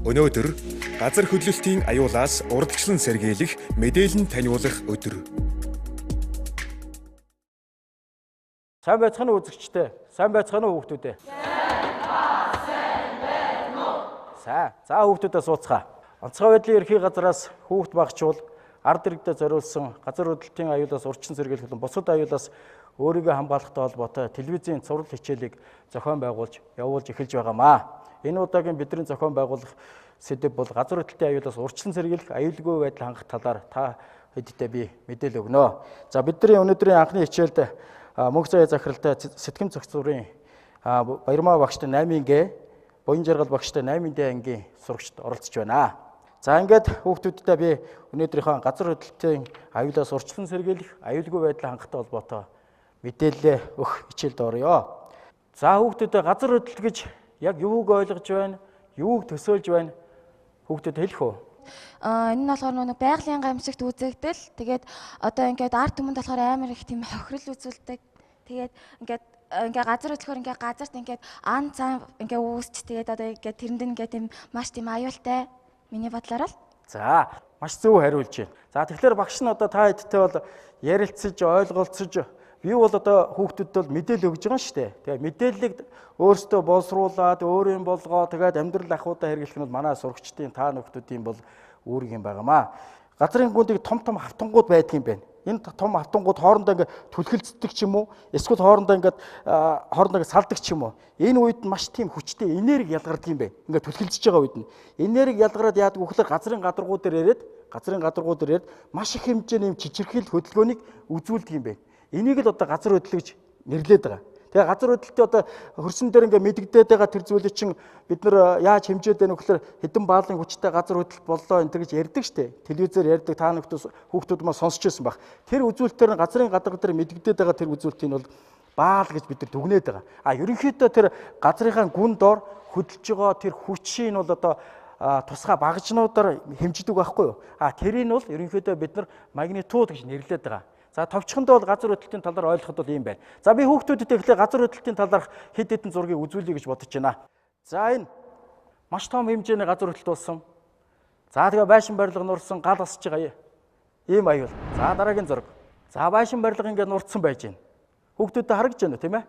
Өнөөдөр газар хөдлөлтийн аюулаас урьдчилан сэргийлэх мэдээлэл таниулах өдөр. Сайн байцгаана уу үзэгчдээ. Сайн байцгаана уу хүүхдүүдээ. Сайн. За хүүхдүүдээ сууцгаа. Онцгой байдлын ерхий газараас хүүхд багчвал ард иргэдэд зориулсан газар хөдлөлтийн аюулаас урьдчилан сэргийлэх болон бусад аюулаас өөрийгөө хамгаалахтай холбоотой телевизийн цуврал хичээлийг зохион явуулж эхэлж байгаамаа. Энэ удаагийн бидний зохион байгуулах сэдэв бол газар хөдлөлтийн аюулаас урьдчилан сэргийлэх аюулгүй байдал хангах талаар та хэдийдээ би мэдээлэл өгнө. За бидний өнөөдрийн анхны хичээлд мөнх заяа захиралтай сэтгэм зохицуурын Баярмаа багштай 8-ing Буян жаргал багштай 8-ing ангийн сурагчид оролцож байна. За ингээд хүүхдүүдтэй би өнөөдрийнхөө газар хөдлөлтийн аюулаас урьдчилан сэргийлэх аюулгүй байдал хангахтай холбоотой мэдээлэл өгөх хичээлд орё. За хүүхдүүдээ газар хөдлөлт гэж яг юуг ойлгож байна? Юуг төсөөлж байна? Хүүхдүүд хэлэх үү? Энэ нь болохоор нэг байгалийн гамшигт үзэгдэл. Тэгээд одоо ингээд ард түмэнд болохоор амар их тийм хохирол үзүүлдэг. Тэгээд ингээд газар хөдлөхөөр ингээд газарт ингээд ан цан ингээд үүсч тэгээд одоо ингээд тэрэнд ингээд тийм маш тийм аюултай миний бодлоор л. За маш зөв хариулж байна. За тэгэхээр багш нь одоо та хэдтэй бол ярилцаж ойлголцож би бол одоо хүүхдүүдэд бол мэдээлэл өгж байгаа шүү дээ. Тэгээ мэдээллийг өөрсдөө боловсруулад өөрийн болгоо тэгээд амьдрал ахуйдаа хэрэглэх нь бол манай сурагчдын та нөхдүүдийн бол үүрэг юм байгаамаа. Газрын гүндийг том хавтангууд байдаг юм байна. Энэ том хавтангууд хоорондоо ингээд түлхэлцдэг ч юм уу, эсвэл хоорондоо салдаг ч юм уу. Энэ үед маш тийм хүчтэй энерги ялгардаг юм байна. Ингээд түлхэлцэж байгаа үед нь энерги ялгараад яадаг вэ гэхээр газрын гадаргууд дээр ирээд маш их хэмжээний чичирхэл хөдөлгөөнийг үзүүлдэг юм байна. Энийг л одоо газар хөдлөл гэж нэрлэдэг байгаа. Тэгээ газар хөдлөлтөд одоо хөрсөн дээр ингээ мэдэгдээд байгаа тэр зүйлийг чинь бид нар яаж хэмжээд байна вэ гэхээр хэдэн баалын хүчтэй газар хөдлөлт боллоо энэ гэж ярьдаг штэ. Телевизээр ярьдаг та хүүхдүүд маань сонсч байсан баг. Тэр үзүүлэлтээр газрын гадарга дээр мэдэгдээд байгаа тэр үзүүлэлтийг бол баал гэж бид нар дүгнээд байгаа. Ерөнхийдөө тэр газрынхаа гүн дор хөдлөж байгаа тэр хүчийг нь бол одоо тусгай багажнуудаар хэмждэг байхгүй юу? Тэрийг нь бол ерөнхийдөө бид нар магнитуд гэж нэрлэдэг байгаа. За товчхондоо бол газар хөдлөлтийн талаар ойлгоход бол ийм байна. За би хүүхдүүдэд ихлэ газар хөдлөлтийн талаарх хэд хэдэн зургийг үзүүлье гэж бодож байна. За энэ маш том хэмжээний газар хөдлөлт болсон. За тэгээ байшин барилга нурсан гал асж байгаа ийм аюул. За дараагийн зураг. За байшин барилга ингээд нурцсан байж байна. Хүүхдүүдэд харагдж байна тийм ээ?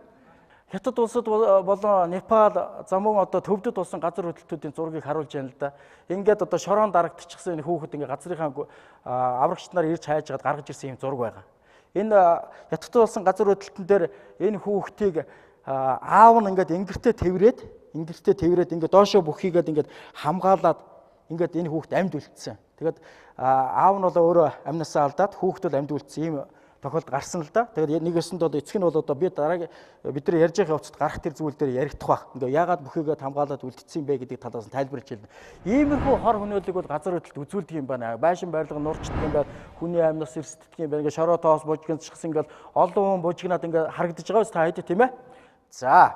Хятад улсад болон Непал замун одоо төвдөд болсон газар хөдлөлтүүдийн зургийг харуулж байна л да. Ингээд одоо шороон дарагдчихсан энэ хүүхэд ингээд газрынхаа аврагч нар ирж хайжгаад гаргаж ирсэн юм зураг байгаа. Энэ Хятад болсон газар хөдлөлтөн дээр энэ хүүхдийг аав нь ингээд ингэртээ тэврээд ингээд доошоо бүхийгээд ингээд хамгаалаад ингээд энэ хүүхд амьд үлдсэн. Тэгээд аав нь бол өөрөө амнасаа алдаад хүүхд бол амьд үлдсэн юм тохиолдол гарсан л да. Тэгээд нэгэсэнд бол эцэг нь бол одоо бид нар ярьж байгаа явцад гарах тэр зүйл дээр яригдах байх. Ингээ яагаад бүхийгээ хамгаалаад үлдсэн бэ гэдэг талаас нь тайлбарлаж хэлнэ. Иймэрхүү хор хөнөөлөг бол газар хөдлөлт үзүүлдэг юм байна. Байшин барилга нурчдаг юм байна. Хүний амьнаас эрсддэг юм байна. Ингээ шороо тоос бужигнчихсан ингээл олон хүн бужигнаад ингээ харагдаж байгаа биз та хэдий тийм ээ. За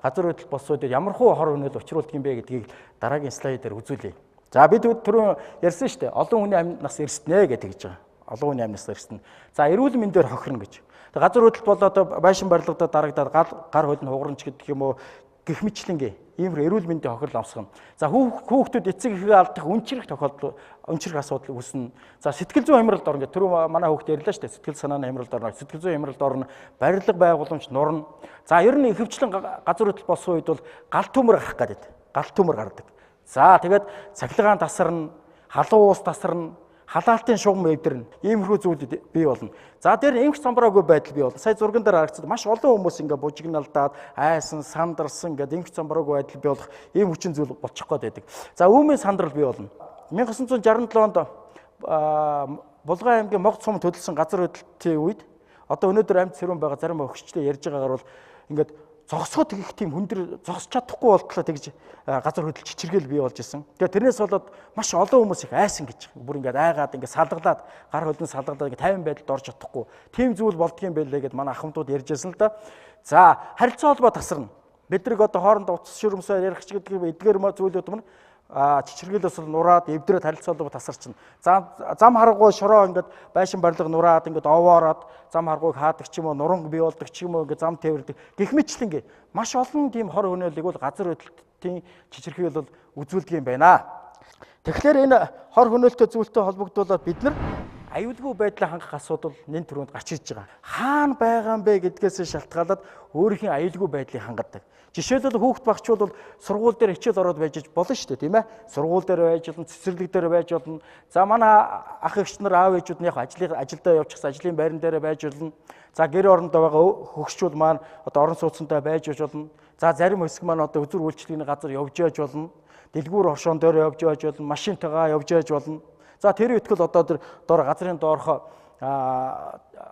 газар хөдлөлт болсууд ямархуу хор хөнөөл учруулдаг юм бэ гэдгийг дараагийн слайд дээр үзүүлье. За бид түрүүн ярьсан шүү дээ. Олон хүний амьнаас эрсдэнэ гэж тэгж байгаа. Олон хүний амьнаас эрсдэнэ. За эрүүл мэндээр хохирно гэж. Газар хөдлөлт бол одоо байшин барилгадад дарагдаад гар хөлн хугарч гэдэг юм уу гэх мэтлэнгээ иймэр эрүүл мэндийн хохирол амсгана. За хүүхдүүд эцэг эхээ алдах өнчрөх асуудал үүснэ. За сэтгэл зүйн хямралд орно гэдэг. Түрүү манай хүүхд ярьлаа шүү дээ. Сэтгэл санааны хямралд орно. Сэтгэл зүйн хямралд орно. Барилга байгууламж нурна. За ер нь ихэвчлэн газар хөдлөлт болсон үед бол гал төмөр гарах гэдэг. Гал төмөр гардаг. За тэгээд цахилгаан тасарна, халуун уус тасарна, халаалтын шугам эвдэрнэ. Иймэрхүү зүйл бий болно. За дээр эмх цамбраагүй байдал бий болно. Сая зурган дээр харагдсан маш олон хүмүүс ингээ бужигналдаад, айсан, сандарсан гэдэг эмх цамбраагүй байдал бий болох ийм хүчин зүйл болчих гээд байдаг. За үүмийн сандрал бий болно. 1967 онд Булган аймгийн Могд сум төдөлсөн газар хөдлөлтийн үед одоо өнөөдөр амьд сэрүүн байгаа зарим өгчтэй ярьж байгаагаар бол ингээд зогсоход их тийм хүндэр зогсож чадахгүй болтлоо тэгж газар хөдлөлт чичиргээл бий болж исэн. Тэгээ тэрнээс болоод маш олон хүмүүс их айсан гэж. Бүр ингээд айгаад ингээд салгалаад гар хөлн салгалаад ингээд 50 байдалд орж чадахгүй. Тийм зүйл болдгийм байлээ гэд манай ахмадууд ярьж байсан л да. За харилцаа холбоо тасарна. Бидрэг одоо хоорондоо утас шүрмсээр ярих ч гэдэг эдгээр зүйлүүд мань чичиргэлээс нураад эвдрээд харилцаа холбоо тасарчна. За зам харгуй шороо ингээд байшин барилга нураад ингээд овоороод зам харгуйг хаадаг ч юм уу нуранг бий болдог ч юм уу ингээд зам тээвэрдэг гэх мэтлэнгээ маш олон тийм хор хөнөөлийг бол газар хөдлөлтийн чичирхийл бол үзүүлдэг юм байна. Тэгэхээр энэ хор хөнөөлтөй зүйлтэй холбогдуулаад бид нар аюулгүй байдлаа хангах асуудал нэн төрөнд гарч ирж байгаа. Хаана байгаа юм бэ гэдгээс шалтгаалаад өөрийнхөө аюулгүй байдлыг хангадаг. Жишээлбэл хүүхд багч бол сургууль дээр хичээл ороод байж болно шүү дээ, тийм ээ. Сургууль дээр байж болно, цэцэрлэг дээр байж болно. За манай ах эгч нар аав ээжүүд нь яг ажилдаа явчихсан ажлын байран дээр байж болно. За гэр орондоо байгаа хөгшчүүд маань одоо орон сууцтай байж болно. За зарим хэсэг маань одоо үзүр үйлчлэгийн газар явж яаж болно. Дэлгүүр оршоон дээр явж яаж болно, машинтайгаа явж яаж болно. За тэр үтгэл одоо тэр доор газрын доорхоо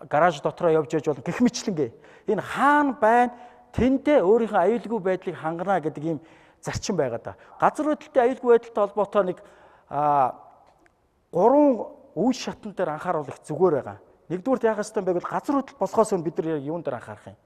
гараж дотроо явж яаж болно гэх мэтлэнгээ. Энэ хаана байна? Тэндээ өөрийнхөө аюулгүй байдлыг хангана гэдэг ийм зарчим байгаа да. Газар хөдлөлтийн аюулгүй байдалтай холбоотой нэг 3 үе шатн дээр анхааруул их зүгээр байгаа. Нэгдүгээр яах ёстой юм бэ гэвэл газар хөдлөлт болохоос өмнө бид нар юун дээр анхаарах юм?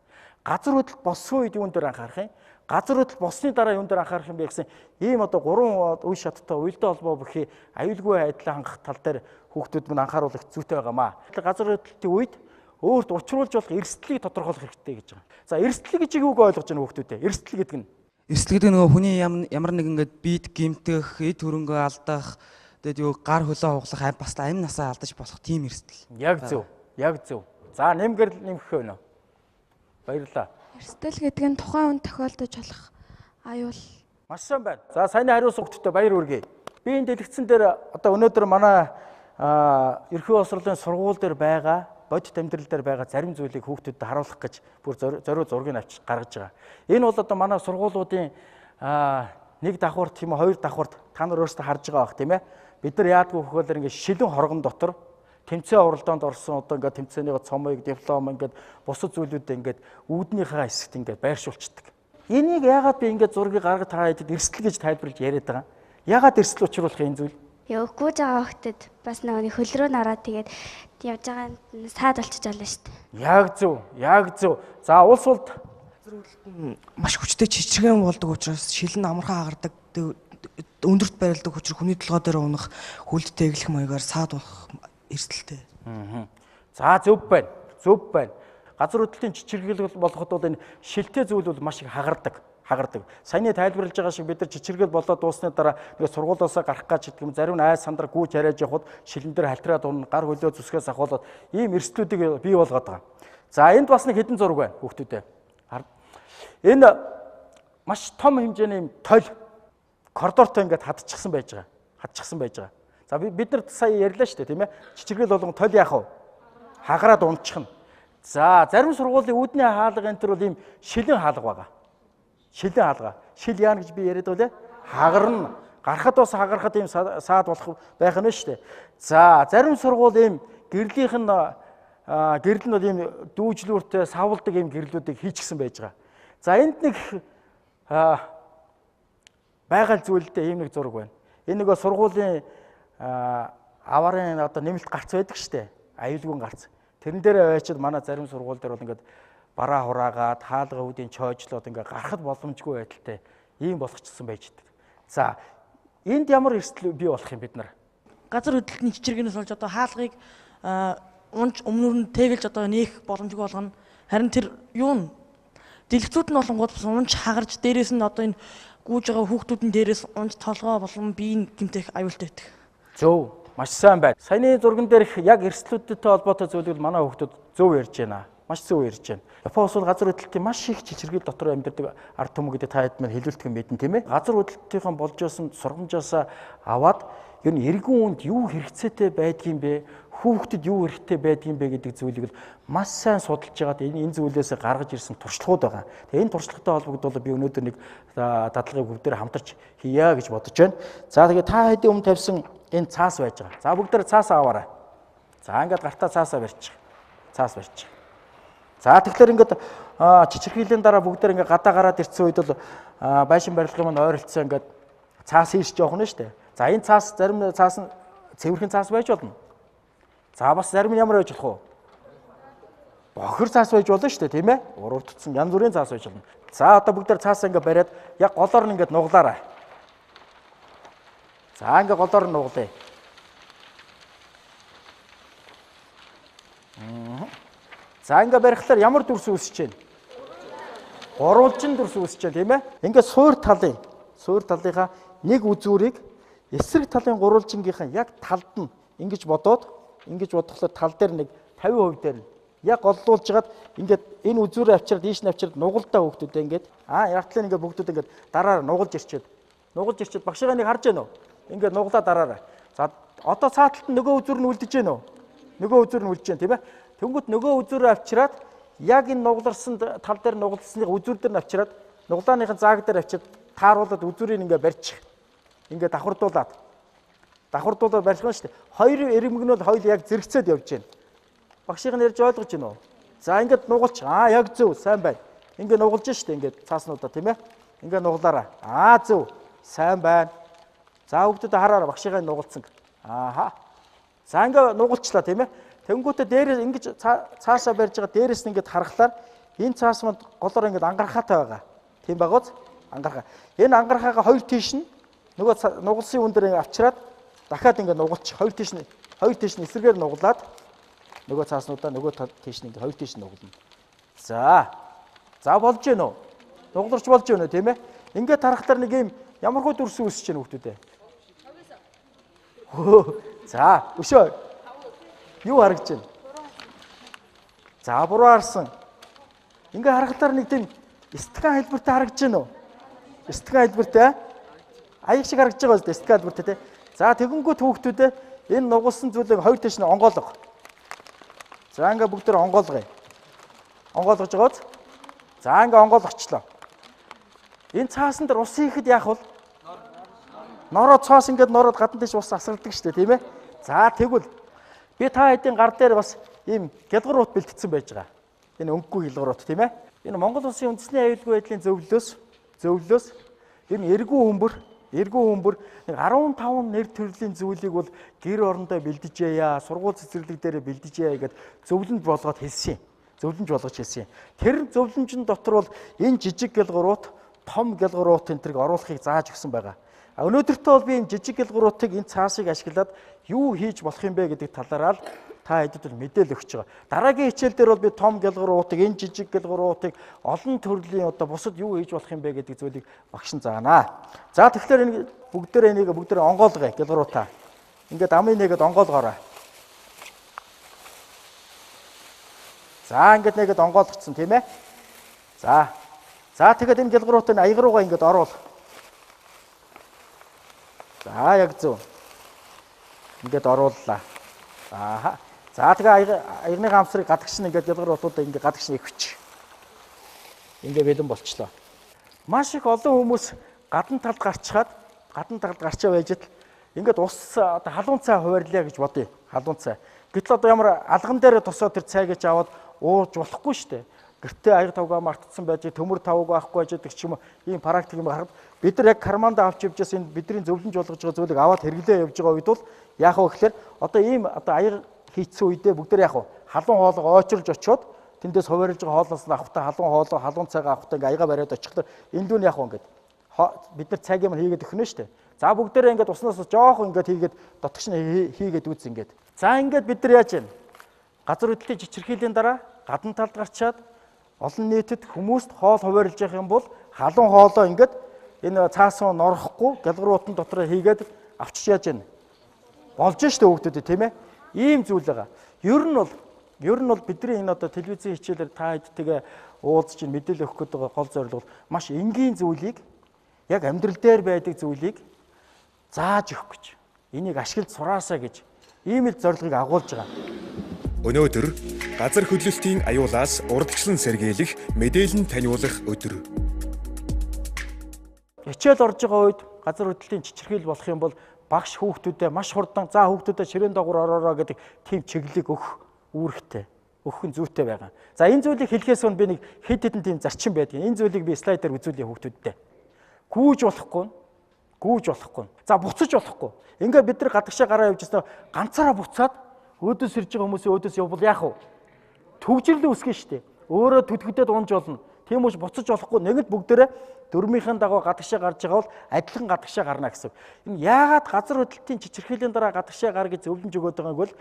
Газар хөдлөлт болсон үед юун дээр анхаарах юм? Газар хөдлөлт болсны дараа юун дээр анхаарах юм бэ гэсэн ийм одоо 3 үе шаттай уялдаа холбоо бүхий аюулгүй байдлаа хангах тал дээр хүүхдүүд минь анхааруулах зүйтэй байгаамаа. Газар хөдлөлтийн үед өөрт учруулж болох эрсдлийг тодорхойлох хэрэгтэй гэж байгаа. За эрсдэл гэж юу гэж ойлгож байна хүүхдүүдээ? Эрсдэл гэдэг нь эрсдэл гэдэг нөгөө хүний ямар нэг ингээд биед гимтэх, эд хөрөнгөө алдах, тэгээд юу гар хөлөө хуглах, бас амь насаа алдаж болох тийм эрсдэл. Яг зөв. Яг зөв. За нэмгэр нэмэх вэ? Баярлалаа. Эрсдэл гэдэг нь тухайн үн тохиолдож болох аюул. Маш сайн байна. За саяны хариулсан хүүхдтэй баяр хүргэе. Би энэ дэлгэцэн дээр одоо өнөөдөр манай ерхий боловсролын сургууль дээр байгаа бодит амьдрал дээр байгаа зарим зүйлийг хүүхдүүдэд харуулах гэж бүр зориуд зургийг авч гаргаж байгаа. Энэ бол одоо манай сургуулиудын нэг давхурт тийм ээ, хоёр давхурт та нар өөрсдөө харж байгаа бах тийм ээ. Бид нар яадгүй хөхөөлөр ингээд шилэн хоргон дотор тэмцээн оролдоонд орсон одоо ингээд тэмцээнийхээ цомыг, диплом ингээд бусад зүйлүүдээ ингээд үүднийхээ хэсэгт ингээд байршуулцдаг. Энийг яагаад би ингээд зургийг гаргаж та хэд эрсдэл гэж тайлбарлаж яриад байгаа. Яагаад эрсдэл учруулах энэ зүйл? Гүйж байгаа хүүхдэд бас нөгөө хөл рүү нараад тэгээд явж байгаа саад болчихж байна шүү дээ. Яг зөв, яг зөв. За улс улд Маш хүчтэй чичиргэн болдог учраас шилэн амархан агардаг, өндөрт байрладаг учраас хүний толгой дээр унах, хүлдтэй эглэх маягаар саад болох эрсдэлтэй. За зөв байна. Зөв байна. Газар хөдлөлтийн чичиргэл болоход бол энэ шилтэй зүйл бол маш их хагардаг. Саяны тайлбарлаж байгаа шиг бид нар чичиргэл болоод дуусны дараа нэг сургуулиасаа гарах гэж гэдэг юм зарим нь айс сандраг гүйж харяаж явхад шилэн дээр халтраад унна, гар хөлөө зүсгээс ахуулаад ийм эрсдлүүдийг бий болгоод байгаа. За энд бас нэг хэдэн зураг байна хүүхдүүдээ. Энэ маш том хэмжээний толь коридортой ингээд хадчихсан байж байгаа. За бид нар сая ярьлаа шүү дээ, тийм ээ. Чичиргэл болгон толь яах вэ? Хагараад унчихна. За зарим сургуулийн үүдний хаалга энэ төр бол ийм шилэн хаалга байгаа. Шилэн хаалга. Шил яана гэж би яриад үлээ. Хагарна. Гарахад бас хагарахад ийм саад болох байх нь шүү дээ. За зарим сургууль ийм гэрлийнх нь гэрэл нь бол ийм дүүжлүүртэй савлдаг ийм гэрлүүдийг хийчихсэн байж байгаа. За энд нэг байгаль зүйлдээ ийм нэг зураг байна. Энэ нөгөө сургуулийн аварын одоо нэмэлт гарц байдаг шүү дээ. Аюулгүй гарц. Тэрэн дээр байчид манай зарим сургууль дээр бол ингээд бараа хураагаад хаалга үүдийн чойжлоод ингээд гарахд боломжгүй байдалтай ийм болгочихсон байж идэг. За энд ямар эрсдэл бий болох юм бид нар? Газар хөдлөлтний чичиргэнээс болж одоо хаалгыг унж өмнөр нь тэгэлж одоо нээх боломжгүй болгоно. Харин тэр юу н дэлгэцүүд нь болонгууд унж хагарч дээрээс нь одоо энэ гүйж байгаа хүүхдүүдэн дээрээс унж толгоо болон биеийн гэмтэх аюултай байдаг. Зөв. Маш сайн байна. Саяны зурган дээрх яг эрсдлүүдтэй холбоотой зүйлийг манай хүүхдүүд зөв ярьж байна. Маш зөв ярьж байна. Япон улс газар хөдлөлтийн маш их чичиргэл дотор амьдардаг ард түмэн гэдэг та хэд маань хэлүүлдэг юм байдэн тийм ээ. Газар хөдлөлтийн болж байсан сургамжаасаа аваад ер нь эргэн үнд юу хэрэгцээтэй байдгийм бэ? Хүүхдэд юу хэрэгтэй байдгийм бэ гэдэг зүйлийг л маш сайн судалж байгаад энэ зүйлээс гаргаж ирсэн туршлагууд байгаа. Тэгээ энэ туршлагатай холбогдуулаад би өнөөдөр нэг дадлагыг бүгдээр хамтарч хийя гэж бодож байна. За тэгээ та хэдийн өмнө тавьсан энэ цаас байж байгаа. За бүгдээр цаас аваарай. За ингээд гартаа цаасаа барьчих. Цаас барьчих. За тэгэхээр ингээд чичирхийллийн дараа бүгдээр ингээд гадаа гараад ирсэн үед бол байшин барилгын маань ойролцоо ингээд цаас хийш жоох нь шүү дээ. За энэ цаас зарим цаас нь цэвэрхэн цаас байж болно. За бас зарим нь ямар байж болох вэ? Бохир цаас байж болно шүү дээ, тийм ээ? Урагдсан янз бүрийн цаас байж болно. За одоо бүгдээр цаасаа ингээд бариад яг голоор нь ингээд нуглаарай. За ингээд голоор нь нуглая. За ингээд барихлаар ямар дүрс үүсэж байна? Гурвалжин дүрс үүсэж байна, тийм ээ? Ингээд суур талынхаа нэг үзүүрийг эсрэг талын гурвалжингийнхан яг талд нь ингэж бодохлоор тал дээр нэг 50% дээр нь яг голлуулж жагаад ингээд энэ үзүүрээ авчираад ийш нь авчираад нугалдаа хүүхдүүдээ ингээд яг талын ингээд бүгдүүд ингээд дараараа нугалж ирчээд багшигаа нэг харж байна уу? Ингээд нуглаа дараараа. За одоо цааталт нь нөгөө үзүүр нь үлдэж байна уу? Нөгөө үзүүр нь үлдэж байна тийм ээ. Тэнгүүт нөгөө үзүүрээ авчираад яг энэ нугларсан тал дээр нугалсныг үзүүр дээр нь авчираад нуглааныхын зааг дээр авчираад тааруулаад үзүүрийг ингээд барьчих. Ингээд давхардуулаад барьж байгаа шүү дээ. Хоёр эргэмгнүүд хоёул яг зэрэгцээд явж байна. Багшийн ярьж ойлгож байна уу? За ингээд нугалч. Яг зөв, сайн байна. Ингээд нугалж штэ ингээд цааснуудаа тийм ээ. Ингээд нуглаараа. Зөв. Сайн байна. За хүүхдүүд хараараа багшийн нугалцсан. За ингээд нугалчлаа тийм ээ. Тэнгүүтээ дээрээс ингэж цаашаа барьж байгаа дээрээс нь ингээд харахаар энэ цаасманд голоор ингээд ангарахаатай байгаа. Тийм байгоц? Ангарахаа. Энэ ангарахаага хоёр тийш нь нөгөө нугалсан үн дээр авчираад дахиад ингээд нугалч. Хоёр тийш нь эсрэгээр нуглаад нөгөө цааснуудаа нөгөө тийш нь ингээд хоёр тийш нь нуглана. За болж гэнэ үү? Нугларч болж гэнэ үү тийм ээ? Ингээд харахаар нэг юм ямархуу дүрсэн үсэж гэнэ хүүхдүүдээ. За өшөө. Юу харагдаж байна? За буруу харсан. Ингээ харахаар нэг тийм стакан хэлбэртэй харагдаж байна уу? Стакан хэлбэртэй аяг шиг харагдаж байгаа үстэй стакан хэлбэртэй тий. За тэгэнгүүт хүүхдүүдээ энэ нугалсан зүйлийг хоёр тийш нь онгоолго. За ингээ бүгдээр онгоолгоё. Онгоолгож байгааз. За ингээ онгоолгочлоо. Энэ цаасан дээр ус ихэд яах вэ? Нороод цоос ингээд нороод гадна тийш ус асардаг шүү дээ тийм ээ. За тэгвэл би та хэдийн гар дээр бас ийм гялгар ут бэлтгэсэн байж байгаа. Энэ өнгөгүй гялгар ут тийм ээ. Энэ Монгол Улсын үндэсний аюулгүй байдлын зөвлөлөөс энэ эргүү хөмбөр нэг 15 нэр төрлийн зүйлийг бол гэр орондоо бэлдэжээя, сургууль цэцэрлэг дээр бэлдэжээя гэд зөвлөмж болгож хэлсэн. Тэр зөвлөмжийн дотор бол энэ жижиг гялгар ут, том гялгар ут энэ төрг оруулахыг зааж өгсөн байгаа. Өнөөдөртөө бол би энэ жижиг гялгууруудыг энэ цаасыг ашиглаад юу хийж болох юм бэ гэдэг талаараа та хэдэд бол мэдээлэл өгч байгаа. Дараагийн хичээл дээр бол би том гялгууруудыг, энэ жижиг гялгууруудыг олон төрлийн одоо бусад юу хийж болох юм бэ гэдэг зүйлийг багш нь заанаа. За тэгэхээр энэ бүгдээрээ онгоолгоё гялгууруудаа. Ингээд амын нэгэд онгоолгоорой. За ингээд нэгэд онгоолгоцсон тийм ээ. За тэгээд энэ гялгууруудыг аяг руугаа ингээд оруул. За яг зөв. Ингээд орууллаа. За тэгээ аягны хамсрыг гадагш нь ингээд ялгар болуудаа ингээд гадагш нь ихвч. Ингээд бэлэн болчлоо. Маш их олон хүмүүс гадна талд гарчаад байж л ингээд ус одоо халуун цай хуваарлаа гэж бодъё. Халуун цай. Гэтэл одоо ямар алган дээр тосоо тэр цай гэж аваад уурж болохгүй шүү дээ. Гэртээ аяг тавгаа мартцсан байж төмөр тавг авахгүй байж гэдэг ч юм уу ийм практик юм харахад бид нар яг карманда авч явж байгаа энэ бидний зөвлөмж болгож байгаа зүйлийг аваад хэрэглээ явж байгаа үед бол яах вэ гэхээр одоо ийм одоо аяг хийцсэн үедээ бүгд яах вэ? Халуун хоолой очирж очиод тэндээс хуваарлж байгаа хоолоос нь авахтаа халуун цайгаа авахтаа ингээ аяга бариад очихлоо энэ дүүн яах вэ ингээд бид нар цаг юм хийгээд өгнө шүү дээ. За бүгдээрээ ингээд уснаас жоох ингээд хийгээд дотгоч нь хийгээд үз ингээд. За ингээд бид нар яаж вэ? Газар хөдлөлтийн чичирхийллийн дараа гадна талд гарчаад олон нийтэд хүмүүст хоол хуваарлж явах юм бол халуун хоолоо ингээд энэ цаасан норохгүй гялгууруудын дотор хийгээд авчиж яаж байна. Болж штэ хүүхдүүдээ тийм ээ. Ийм зүйл байгаа. Ер нь бол бидний энэ одоо телевизийн хичээлээр та хэдтэйгээ уулзж мэдээлэл өгөх гэдэг гол зорилго бол маш энгийн зүйлийг яг амьдрал дээр байдаг зүйлийг зааж өгөх гэж. Энийг ашиглаж сураасаа гэж ийм л зорилгыг агуулж байгаа. Өнөөдөр газар хөдлөлтийн аюулаас урдчлан сэргийлэх, мэдээлэл таниулах өдөр. Хичээл орж байгаа үед газар хөдлөлтийн чичирхийл болох юм бол багш хүүхдүүдэд маш хурдан за хүүхдүүдэд ширээн доогуур ороороо гэдэг тийм чиглэлийг өгөх нь зүйтэй байгаа. За энэ зүйлийг хэлэхээс өмнө би нэг хэд хэдэн тийм зарчим байдаг. Энэ зүйлийг би слайдаар үзүүлье хүүхдүүдэд. Гүүж болохгүй. За буцаж болохгүй. Ингээ бид нар гадагшаа гараа явж байгаа ганцаараа буцаад өөдөөс ирж байгаа хүмүүсийн өөдөөс явбал яах вэ? Төгжрлөө үсгэн штэ. Өөрөө төдгөдөд унж болно. Тийм учраас буцаж болохгүй. Нэгэнт бүгдээрээ дөрмийнхэн дагуу гадагшаа гарч байгаа бол адилхан гадагшаа гарна гэсэн. Энэ яагаад газар хөдлөлтийн чичирхийллийн дараа гадагшаа гар гэж зөвлөмж өгöd байгааг бол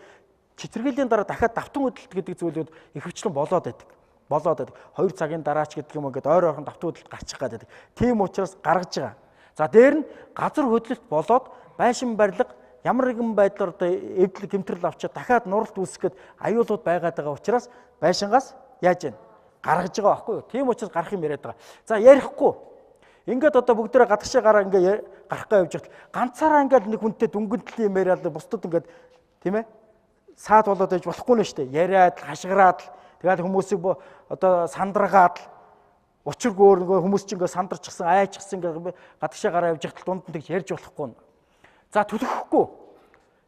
чичирхийллийн дараа дахиад давтан хөдлөлт гэдэг зүйлүүд ихэвчлэн болоод байдаг. 2 цагийн дараа ч гэдэг юм ингээд ойр ойрхон давтан хөдлөлт гарчих гадаг. Тийм учраас гаргаж байгаа. За дээр нь газар хөдлөлт болоод байшин барилга ямар нэгэн байдлаар одоо эвдэл гэмтрэл авчаад дахиад нуралт үүсгэхэд аюулууд байгаад байгаа учраас байшингаас яаж яана? Гаргаж байгаа байхгүй юу? Тийм учраас гарах юм яриад байгаа. За ярихгүй. Ингээд одоо бүгдээрээ гадагшаа гараа ингээд гарахгүй явж байгаа. Ганцаараа ингээд нэг хүнтэй дүнгэнтлийн юм яриад бусдад ингээд тийм ээ? Саад болоод байж болохгүй нэ штэ. Яриад, хашгираад тэгээд хүмүүсийг одоо сандраагаад учиргүй хүмүүс чинь ингээд сандарчихсан, айчихсан ингээд гадагшаа гараа явж байгаа дунд нь тэгж ярьж болохгүй. За түлхэхгүй.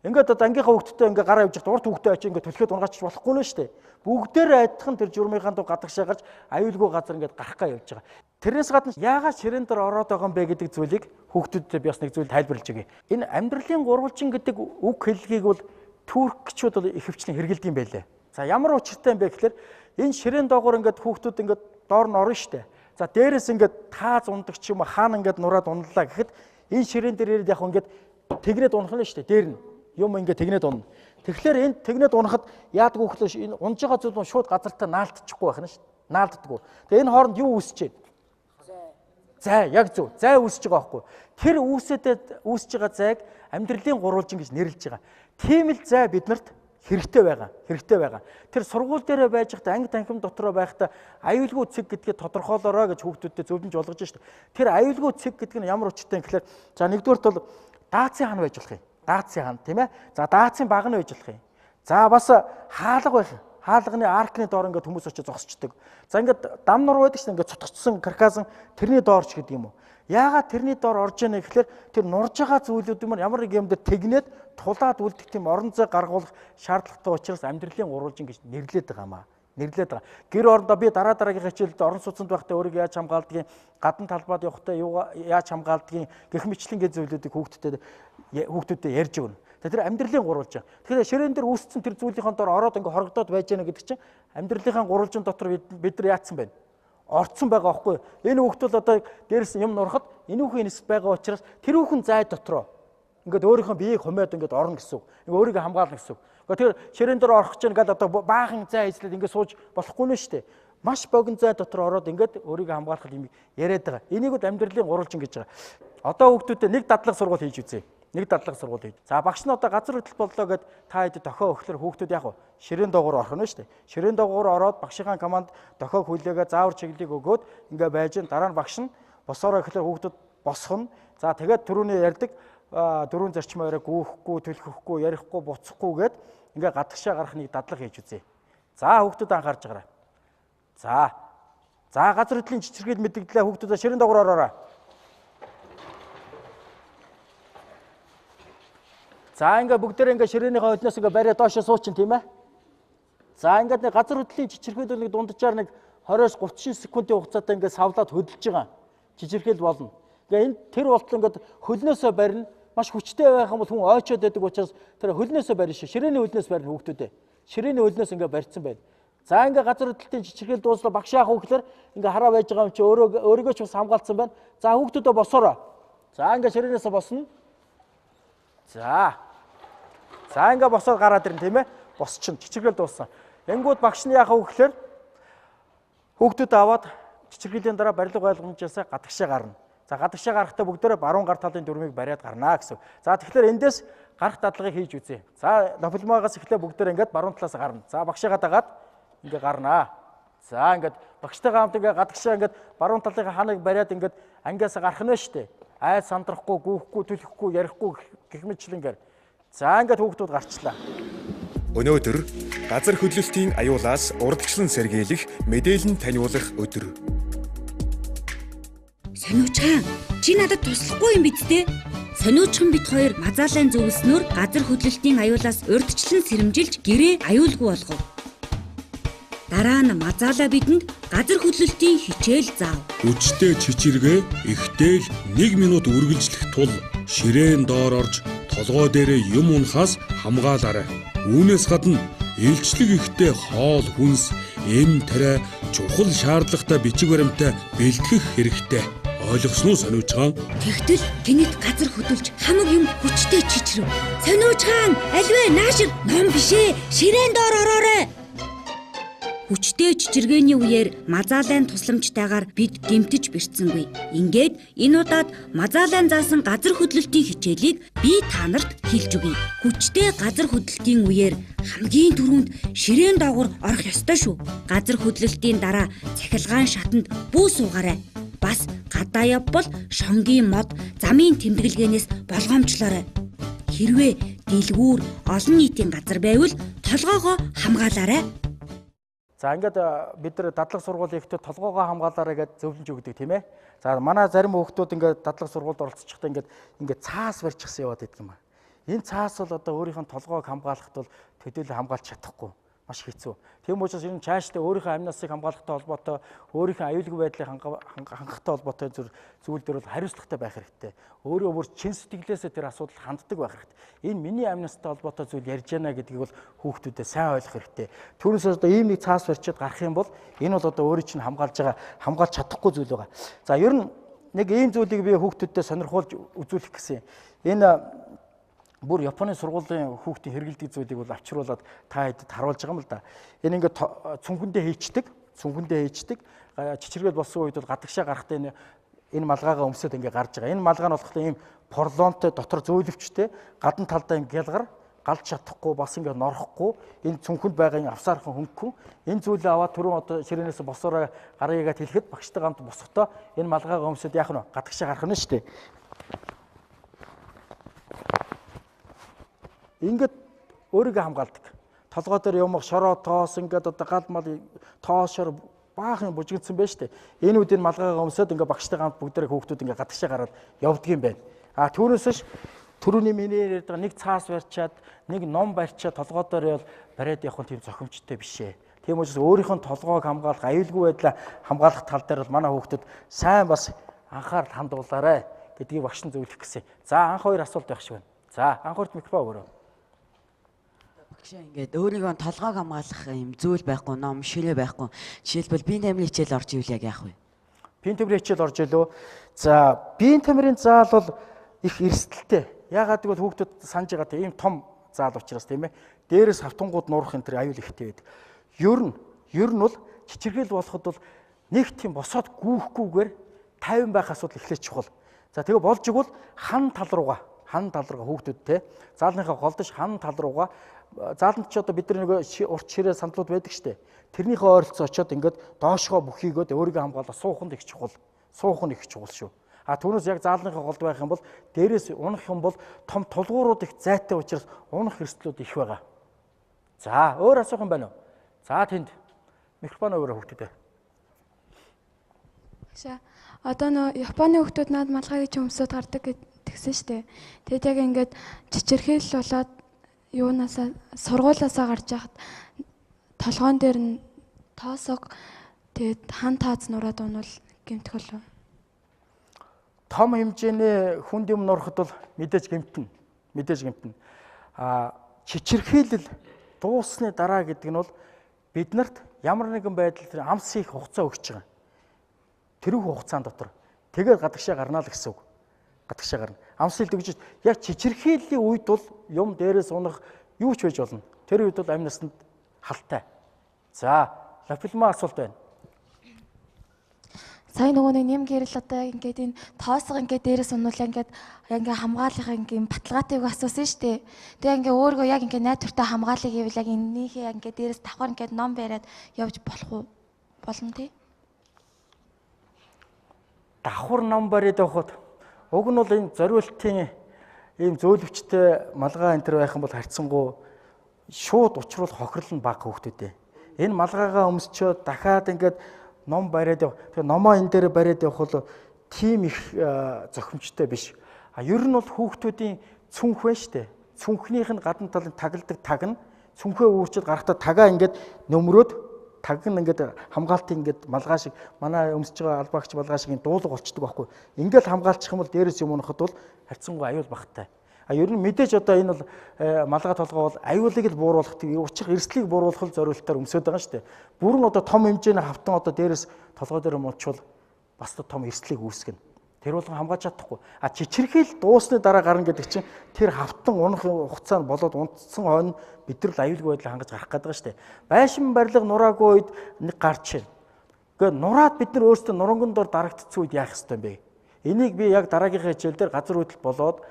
Ингээд одоо ангийнхаа хүүхдтэй ингээд гараа явж байгаа урт хүүхдтэй очиж ингээд түлхээд унгаачих болохгүй нэ штэ. Бүгдээрээ адилхан тэр журмынхаа дуу гадагшаа гарч аюулгүй газар ингээд гарахгаа явж байгаа. Тэрнээс гадна яагаад ширээн дээр ороод байгаа юм бэ гэдэг зүйлийг хүүхдүүдэд би бас нэг зүйл тайлбарлаж өгье. Энэ амьдралын гурвалжин гэдэг үг хэллэгийг бол туркчууд бол их хвчлэн хэрэгэлдэг юм байлээ. За ямар учиртай юм бэ гэхээр энэ ширээн доогоор ингээд хүүхдүүд ингээд доор нь орно штэ. За дээрээс ингээд тааз ундаг ч юм уу хаана ингээд нураад унлаа гэхэд энэ ширээн дээр яг ингээд тэгнээд унах нь штэ. Дээр нь юм ингээд тэгнээд унна. Тэгэхээр энэ тэгнээд унахад яадаг вэ гэхээр энэ унж байгаа зүйл нь шууд газартаа наалтчихгүй байх нь штэ. Наалддаггүй. Тэгээ энэ хооронд юу үүсэж байна? Зай, яг зөв. Зай үүсэж байгаа байхгүй. Тэр үүсэж байгаа зайг амьдралын гурвалжин гэж нэрлэж байгаа. Тийм л зай биднэрт хэрэгтэй байгаа. Тэр сургууль дээр байж байхдаа анги танхим дотроо байхдаа аюулгүй цэг гэдгээ тодорхойлоорой гэж хүүхдүүдэд зөвлөж болгож штэ. Тэр аюулгүй цэг гэдэг нь ямар учиртай юм гэхээр за нэгдүгээрт бол даацын хан байж болох юм. Даацын хан тийм ээ. За даацын баг нь байж болох юм. За бас хаалга байх. Хаалганы аркны доор ингээд хүмүүс очиж зогсчдөг. За ингээд дам нур байдаг шин ингээд цутгцсан каркасан тэрний доорч гэдэг юм уу. Яагаад тэрний доор орж яана гэхээр тэр нурж байгаа зүйлүүд юм ямар нэг юм дээр тэгнээд тулаад үлдэх тийм орон зай гаргуулах шаардлагатай учраас амьдралын гурвалжин гэж нэрлэдэг байгаа. Гэр орондоо би дараагийнхаа хичээлд орон сууцнд байхдаа өөрийгөө яаж хамгаалдгийг, гадна талбайд явахдаа яаж хамгаалдгийг гэх мэтлэнгээ зүйлүүдийг хүүхдүүдэд ярьж өгнө. Тэр амьдралын гурвалжин. Тэгэхээр ширээн дээр үүссэн тэр зүйлийнхаа дор ороод ингээ хорогдоод байж яана гэдэг чинь амьдралынхаа гурвалжин дотор бид нар яатсан байна. Орцсон байгаа байхгүй. Энэ хүүхд бол одоо дээрс юм нурахад энэ хүүхэн нэс байгаа учраас тэр хүүхэн зай дотроо ингээд өөрийнхөө биеийг хумаад ингээд орно гэсэн үг. Ингээ өөрийгөө хамгаална гэсэн үг. Тэгэхээр ширээн дээр орох чинь ингээд одоо баахан зай хийслээд ингээд сууж болохгүй нэ штэ. Маш богино зай дотор ороод ингээд өөрийгөө хамгаалах юм яриад байгаа. Энийг бол амьдралын гурвалжин гэж байгаа. Одоо хүүхдүүдэд нэг дадлага сургууль хийж үзье. За багш нь одоо газар хөдлөлт боллоо гэд та хэд дохио өгөхлөр хүүхдүүд яг ширээн доогуур орох нь шүү дээ. Ширээн доогуур ороод багшийн команд дохиог хүлээгээ заавар чиглэлийг өгөөд ингээ байж ин дараа нь багш нь босоороо гэхлээр хүүхдүүд босох нь. За тэгээд түрүүний ярьдаг дөрвөн зарчмаараа гүүхгүй, төлөхгүй, ярихгүй, буцахгүй гэд ингээ гадагшаа гарах нэг дадлага хийж үзье. За хүүхдүүд анхаарч байгаарай. За газар хөдлөлийн чичирхийл мэдээлэлээ хүүхдүүдээ ширээн доогуур ороорой. За ингээ бүгдээрээ ингээ ширээнийхээ өднөөс ингээ бариа доошоо суучин тийм ээ. За ингээд нэг газар хөдлөлийн чичирхийл нэг дунджаар нэг 20-30 секундын хугацаатай ингээ савлаад хөдөлж байгаа. Чичирхийл болно. Ингээ энэ тэр болтол ингээ хөлнөөсөө барина. Маш хүчтэй байх юм бол хүн ойчоод байдаг учраас тэр хөлнөөсөө барина шүү. Ширээний хөлнөөс барина хүүхдүүдээ. Ширээний хөлнөөс ингээ барьсан байна. За ингээ газар хөдлөлийн чичирхийл дууслаа багш яах вэ гэхээр ингээ хараа байж байгаа юм чи өөрийгөө ч бас хамгаалсан байна. За хүүхдүүдээ босоорой. За ингээ ширээнээс босно. За ингээ босоод гараад ирнэ тийм ээ. Босчин чичирхийл дууссан. Энгүүд багш нь яахаа вэ гэхээр хүүхдүүд аваад чичирхийллийн дараа барилга ойлгомжоосаа гадагшаа гарна. За гадагшаа гарахдаа бүгдээрээ баруун гар талын дүрмийг бариад гарнаа гэсэн. За тэгэхээр эндээс гарах дадлагыг хийж үзье. За дипломоогоос эхлээ бүгдээрээ ингээд баруун талаас гарна. За багшаагаа дагаад ингээ гарнаа. За ингээд багштайгаа хамт ингээ гадагшаа ингээд баруун талын ханыг бариад ингээд ангиас гарах нь штэ. Айл сандрахгүй, гүүхгүй, түлхэхгүй, ярихгүй гэх мэтлэнгээр. За ингээд хүүхдүүд гарчлаа. Өнөөдөр газар хөдлөлтийн аюулаас урдчлан сэргийлэх, мэдээлэл таниулах өдөр. Сониучхан, чи надад туслахгүй юм биз дээ? Сониучхан бид хоёр мазаалайн зөвлснөөр газар хөдлөлтийн аюулаас урдчлан сэрэмжилж гэрээ аюулгүй болгов. Дараа нь мазаалаа бидэнд газар хөдлөлтийн хичээл заав. Хүчтэй чичиргээ ихтэй л 1 минут үргэлжлэх тул ширээн доор орж толгой дээрээ юм унахаас хамгаалаарай. Үүнээс гадна илчлэг ихтэй хоол хүнс, эм тарай, чухал шаардлагатай бичиг баримтаа бэлтгэх хэрэгтэй. Ойлгосноо сониучхан? Тэгтэл тэнэт газар хөдөлж хамаг юм хүчтэй чичрэв. Сониучхан, альвэ наашир ном бишээ, ширээн доор ороорой. Хүчтэй чичиргээний үеэр мазаалайн тусламжтайгаар бид гэмтэж бэрцсэнгүй. Ингээд энэ удаад мазаалайн заасан газар хөдлөлтийн хичээлийг би та нарт хэлж өгье. Хүчтэй газар хөдлөлтийн үеэр хамгийн түрүүнд ширээн доогуур орох ёстой шүү. Газар хөдлөлтийн дараа цахилгаан шатанд бүү суугаарай. Бас гадаа явбал шонгийн мод, замын тэмдэглэгээнээс болгоомжлоорой. Хэрвээ дэлгүүр олон нийтийн газар байвал толгоогоо хамгаалаарай. За ингээд бид нар дадлаг сургуулийн ихтэй толгоогоо хамгаалаарай гэж зөвлөж өгдөг тийм ээ. За манай зарим хүүхдүүд ингээд дадлаг сургуульд оролцохдоо ингээд цаас барьчихсан яваад байдаг юм аа. Энэ цаас бол одоо өөрийнх нь толгойг хамгаалахад бол төдийлө хамгаалж чадахгүй. Маш хэцүү. Тийм учраас энэ цаашдаа өөрийнхөө амь насыг хамгаалахтай холбоотой, өөрийнхөө аюулгүй байдлыг хангахтай холбоотой зүйл дээр бол хариуцлагатай байх хэрэгтэй. Өөрөө бүр чин сэтгэлээсээ тэр асуудал ханддаг байх хэрэгтэй. Энэ миний амь настай холбоотой зүйл ярьж байна гэдгийг бол хүүхдүүдэд сайн ойлгох хэрэгтэй. Түүнээс одоо ийм нэг цаас барьчаад гарах юм бол энэ бол одоо өөрийн чинь хамгаалж чадахгүй зүйл байгаа. За ер нь нэг ийм зүйлийг би хүүхдүүдэд сонирхуулж үзүүлэх гэсэн. Энэ бүр Японы сургуулийн хүүхдийн хэрэгэлдэг зүйлийг бол авчруулад та хэдэд харуулж байгаа юм л да. Энэ ингээд цүнхэндээ хийчдэг. Чичиргээл болсон үед бол гадагшаа гарахтаа энэ малгайгаа өмсөд ингээд гарч байгаа. Энэ малгай нь болохоор ийм порлонтой дотор зөөлөвчтэй гадна талдаа юм гялгар галж чадахгүй бас ингээд норохгүй энэ цүнхэнд байгаа энэ авсаархан хөнгөн энэ зүйлээ аваад түрүүн одоо ширээнээс босоороо гарыягаад хэлэхэд багштай гамт босохдоо энэ малгайгаа өмсөд яах нь гадагшаа гарах нь шүү дээ. Ингээд өөрийгөө хамгаалдаг. Толгой дээр юм шороо тоос ингээд одоо гал мал тоошор баахан бужигдсан байж тээ. Энэ үдийн малгайгаа өмсөд ингээд багштай гамт бүгдээ хүүхдүүд ингээд гадагшаа гараад явдаг юм байна. А түүнээсш түрүүний миний яриад байгаа нэг цаас барьчаад нэг ном барьчаад толгой дээр бол бариад явах нь тийм зохимжтой биш ээ. Тийм учраас өөрийнх нь толгойг хамгаалах, аюулгүй байдлаа хамгаалах тал дээр бол манай хүүхдүүд сайн бас анхаарал хандуулаарай гэдгийг багш нь зөвлөх гэсэн. За анх хоёр асуулт байх шиг байна. За анх хоёрт микрофон өгөрөө. Ингээд өөрийнхөө толгойг хамгаалах юм зүйл байхгүй, ном ширээ байхгүй. Жишээлбэл биеийн тамирын хичээл орж ивэл яг яах вэ? Биеийн тамирын хичээл орж илүү. За биеийн тамирын заал бол их эрсдэлтэй. Яагаад гэвэл хүүхдүүд санаж байгаа тийм том заал учраас тийм ээ. Дээрээс хавтангууд нуурах энэ төр аюул ихтэй байдаг. Ер нь бол чичиргээл болоход бол нэг тийм босоод гүүхгүйгээр 50 байх асуудал эхлэж чухал. За тэгээ болж игэл хан тал руугаа хүүхдүүд те заалныхаа голдож хан тал руугаа зааланд ч одоо бид нар нэг урт ширээ сандлууд байдаг штэ. Тэрнийхээ ойролцоо очиод ингээд доошгоо бүхийгөөд өөрийгөө хамгаалах суух нь их чухал шүү. А түүнээс яг заалныхаа голд байх юм бол дээрээс унах юм бол том тулгуурууд их зайтай учраас унах эрсдлүүд их байгаа. За өөр асуух юм байна уу? За тэнд микрофон өгөрөө хүүхдүүдээ. Одоо нөө Японы хүүхдүүд наад малгай гэж өмсөд гардаг гэсэн штэ. Тэгэд яг ингээд чичирхийл болоод юунаасаа сургуулаасаа гарч яхад толгоон дээр нь тоосог тэгэд хан тааз нураад унвал гэмтэх болов. Том хэмжээний хүнд юм нурахад бол мэдээж гэмтэн. Чичирхийлэл дуусны дараа гэдэг нь бол биднэрт ямар нэгэн байдлаар амс хийх хугацаа өгч байгаа. Тэрүүх хугацаанд дотор тэгээд гадагшаа гарнаа л гэсэн үг. Гадагшаа гарна. Амс хийлдэг гэж яг чичирхийллийн үед бол юм дээрээс унах юу ч байж болно. Тэр үед бол амь насанд халтай. За, лапилма асуулт байна. Сая нөгөө нэм гэрэл одоо ингээд энэ тоосго ингээд дээрээс унуулаа ингээд хамгаалахын ингээд баталгаатайг асуусан шүү дээ. Тэгээ ингээд өөргөө яг ингээд найдвартай хамгаалъя гэвэл яг энэнийхээ ингээд дээрээс давхар ингээд ном бариад явж болох уу? Болно тий? Давхар ном бариад явахад уг нь бол энэ зориултын ийм зөөлөвчтэй малгай энэ төр байх юм бол харьцангуй шууд учруулах хохирол нь бага хүүхдүүдээ. Энэ малгайгаа өмсчөөд дахиад ингээд ном бариад яв. Тэгээ номоо энэ дээр бариад явах бол тийм их зохимжтой биш. Ер нь бол хүүхдүүдийн цүнх байна штэ. Цүнхнийх нь гадна талын тагладаг таг нь цүнхээ үүрчээд гарахтаа тагаа ингээд нөмрөөд таг нь ингээд хамгаалтын ингээд малгай шиг манай өмсөж байгаа албаагч малгай шиг дуулга болчдөг байхгүй. Ингээд хамгаалчих юм бол дээрээс юм унахад бол харьцангуй аюул багтай. Ер нь мэдээж одоо энэ бол малгай толгой бол аюулыг л бууруулах, уучрах эрсдлийг бууруулах зорилтоор өмсөд байгаа шүү дээ. Бүрэн одоо том хэмжээний хавтан одоо дээрээс толгой дээр муучвал бас том эрсдлийг үүсгэнэ. Тэр болгон хамгаалж чадахгүй. А чичирхийл дуусны дараа гарна гэдэг чинь тэр хавтан унах хугацаанд болоод унтсан хойно бид нар л аюулгүй байдлыг хангаж гарах гэдэг шүү дээ. Байшин барилга нураагүй үед нэг гарч ийн. Гэхдээ нураад бид нар өөрсдөө нуранган дор дарагдцсан үед яах ёстой юм бэ? Энийг би яг дараагийнхаа хичээл дээр газар хөдлөлт болоод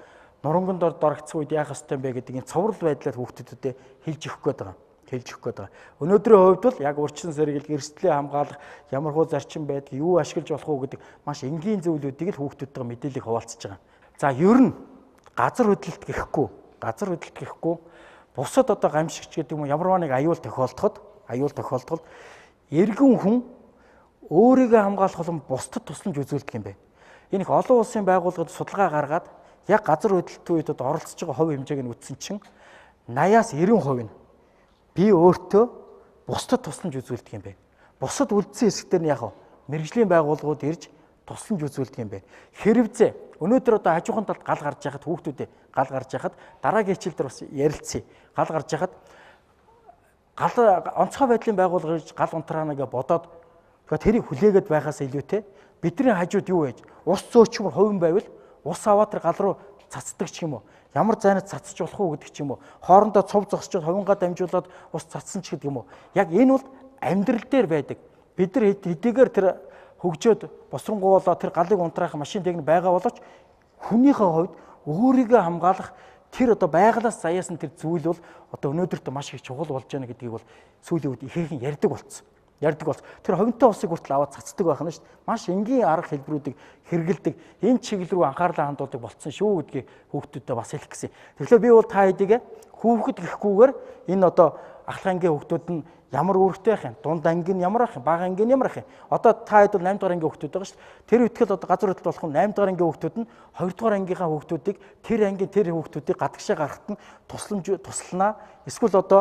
нуранган дор дарагдсан үед яах ёстой юм бэ гэдэг энэ цоврал байдлаар хүүхдүүдэд хэлж өгөх гээд байгаа. Өнөөдрийн хувьд бол яг урьдчилан сэргийлэх, эрсдлээ хамгаалах, ямар хуу зарчим байдаг, юу ашиглаж болох уу гэдэг маш энгийн зүйлүүдийг л хүүхдүүдтэйгээ мэдээлэл хуваалцаж байгаа. За ер нь газар хөдлөлт гэхгүй бусад одоо гамшигч гэдэг юм ямар нэг аюул тохиолдоход эргэн хүн өөрийгөө хамгаалах болон бусдад тусламж үзүүлдэг юм бэ. Энэ их олон улсын байгууллагууд судалгаа гаргаад яг газар хөдлөлтийн үед оролцож байгаа хувь хэмжээг нь үзсэн чинь 80-аас 90% нь би өөртөө бусдад тусламж үзүүлдэг юм бэ. Бусад үлдсэн хэсэгтэр нь яг мэрэгжлийн байгууллагууд ирж тусламж үзүүлдэг юм бэ. Хэрвээ өнөөдөр одоо хажуухан талд гал гарч яхад хүүхдүүдэд гал гарч яхад дараагийн хичээл дээр бас ярилцъя. Гал гарч яхад гал онцгой байдлын байгууллага ирж гал унтраана гэж бодоод тэрийг хүлээгээд байхаас илүүтэй бидний хажууд юу байж ус зөөчмөр хувин байвал ус аваад тэр гал руу цацдаг ч юм уу. Ямар зайнад цацж болох уу гэдэг ч юм уу. Хоорондоо цув зогсчод хувингаа дамжуулаад ус цацсан ч гэдэг юм уу. Яг энэ бол амьдрал дээр байдаг. Бид нар хэдийгээр тэр хөгжөөд босронгуулаад тэр галыг унтраах машин техник байгаа боловч хүнийхээ хувьд өөрийгөө хамгаалах тэр одоо байгалаас заяасан тэр зүйл бол одоо өнөөдөрт маш их чухал болж байна гэдгийг бол сүүлийн үед ихээхэн ярьдаг болсон. Тэр ховинтой усыг хүртэл аваад цацдаг байх нь шүү дээ. Маш энгийн арга хэлбэрүүдийг хэрэгэлдэг, энэ чиглэл рүү анхаарлаа хандуулдаг болсон шүү гэдгийг хүүхдүүдэд бас хэлэх гэсэн. Тэгэхээр би бол та хэдийгэ хүүхэд гэхгүйгээр энэ одоо ахлах ангийн хүүхдүүд нь ямар үүрэгтэй байх юм, дунд анги нь ямар байх юм, бага анги нь ямар байх юм. Одоо та хэд бол 8 дугаар ангийн хүүхдүүд байгаа шүү дээ. Тэр үтгэл одоо газар хөдлөлт болох нь 8 дугаар ангийн хүүхдүүд нь 2 дугаар ангийнхаа хүүхдүүдийг тэр ангийн тэр хүүхдүүдийг гадагшаа гаргахад нь туслана. Эсвэл одоо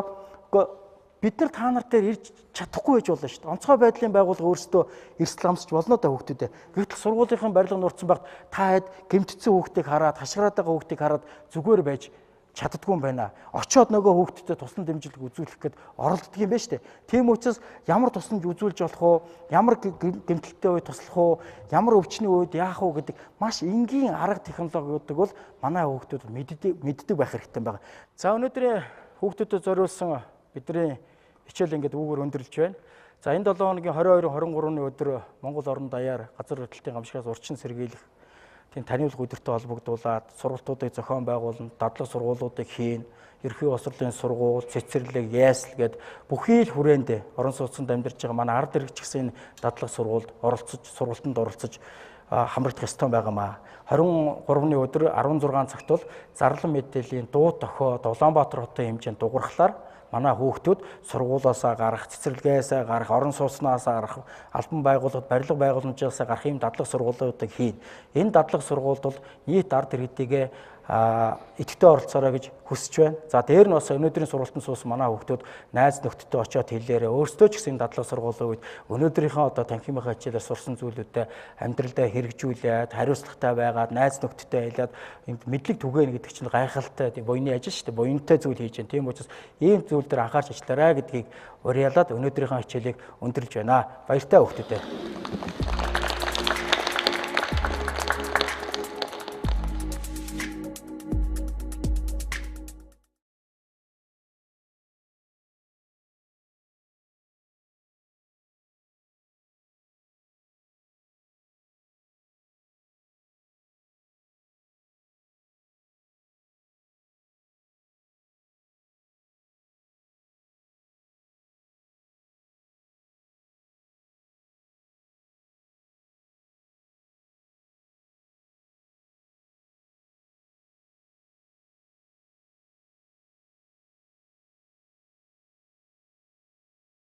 бид нар та нар дээр ирж чадахгүй байж болно шүү дээ. Онцгой байдлын байгууллага өөрсдөө эрсдэл хамсч болно да хүүхдүүдэд. Гэвтэл сургуулийнхын барилга нурцсан багт та хэд гэмтцсэн хүүхдийг хараад, хашгираад байгаа хүүхдийг хараад зүгээр байж чаддгүй юм байна. Очоод нөгөө хүүхдэд туслан дэмжлэг үзүүлэх гээд оролддог юм байна шүү дээ. Тийм учраас ямар тусламж үзүүлж болох уу, ямар гэмтэлтэй үед туслах уу, ямар өвчний үед яах уу гэдэг маш энгийн арга технологиудыг бол манай хүүхдүүд мэддэг байх хэрэгтэй байгаа. За өнөөдрийн хүүхдүүдэд зориулсан бидний хичээл ингээд үүгээр өндөрлж байна. За энэ 7 хоногийн 22-23-ны өдөр Монгол орон даяар газар хөдлөлтийн гамшигаас урьдчилан сэргийлэх тийм таниулах өдөртөө холбогдуулаад сургалтуудыг зохион байгуулна, дадлаг сургуулиудыг хийн, ерхий босрлын сургууль, цэцэрлэг, ясл гээд бүхий л хүрээнд орон сууцнд амьдарч байгаа манай ард иргэч гэсэн дадлаг сургуульд сургалтанд оролцож хамрагдах ёстой байгаамаа. 23-ны өдөр 16 цагт бол зарлан мэдээллийн дуу тохио Улаанбаатар хотын хэмжээнд дуурхлаар манай хүүхдүүд сургуулиасаа гарах, цэцэрлэгээсээ гарах, орон сууцнаасаа гарах, албан байгууллагад барилга байгууламжаасаа гарах ийм дадлаг сургуулиудыг хийн. Энэ дадлаг сургуульд бол нийт ард иргэдийгээ идэвхтэй оролцоорой гэж хүсэж байна. За дээр нь бас өнөөдрийн сургалтын суусан манай хүүхдүүд найз нөхдөдтэй очиод хэлээрээ өөрсдөө ч гэсэн дадлаг сургуулийн үед өнөөдрийнхөө одоо танхимынхаа хичээлээр сурсан зүйлүүдэд амьдралдаа хэрэгжүүлээд хариуцлагатай байгаад найз нөхдөдтэй хэлээд мэдлэг түгээнэ гэдэг чинь гайхалтай буйны ажил шүү дээ. Буянтай зүйл хийж байна. Тийм учраас ийм зүйл дээр анхаарч ажиллаарай гэдгийг уриалаад өнөөдрийнхөө хичээлийг өндөрлж байна. Баяртай хүүхдүүдээ.